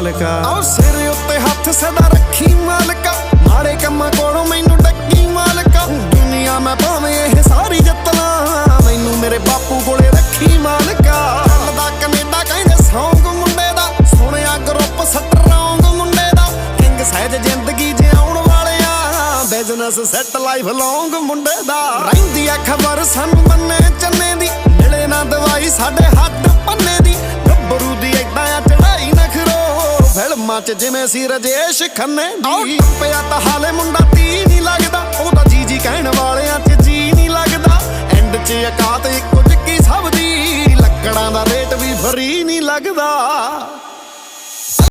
ਆਓ ਸਿਰ ਉੱਤੇ ਹੱਥ ਸਦਾ ਰੱਖੀ ਮਾਲਕਾ, ਮਾੜੇ ਕੰਮਾਂ ਕੋਲੋਂ ਮੈਨੂੰ ਡੱਕੀ ਮਾਲਕਾ। ਦੁਨੀਆ ਮੈਂ ਭਾਵੇਂ ਇਹ ਸਾਰੀ ਜਿੱਤ ਲਾਂ, ਮੈਨੂੰ ਮੇਰੇ ਬਾਪੂ ਕੋਲੇ ਰੱਖੀ ਮਾਲਕਾ। ਚੱਲਦਾ ਕੈਨੇਡਾ ਕਹਿੰਦੇ ਸੌਂਗ ਮੁੰਡੇ ਦਾ, ਸੁਣਿਆ ਗਰੁੱਪ ਸਟਰੋਂਗ ਮੁੰਡੇ ਦਾ। ਕਿੰਗ ਸਹਿਜ ਜ਼ਿੰਦਗੀ ਜਿਉਣ ਵਾਲਿਆ, ਬਿਜ਼ਨਸ ਸੈੱਟ ਲਾਈਫ ਲੌਂਗ ਮੁੰਡੇ ਦਾ। ਰਹਿੰਦੀ ਆ ਖਬਰ ਸਾਨੂੰ ਬੰਨੇ ਚੰਨੇ ਦੀ, ਮਿਲੇ ਨਾ ਦਵਾਈ ਸਾਡੇ ਹੱਡ ਪੰਨੇ ਦੀ। ਗੱਭਰੂ ਦੀ ਏਦਾਂ ਆ ਚੜਾਈ ਨਖਰੋ, ਫਿਲਮਾਂ 'ਚ ਜਿਵੇਂ ਸੀ ਰਜੇਸ਼ ਖੰਨੇ ਦੀ। ਪਿਆ ਤਾਂ ਹਾਲੇ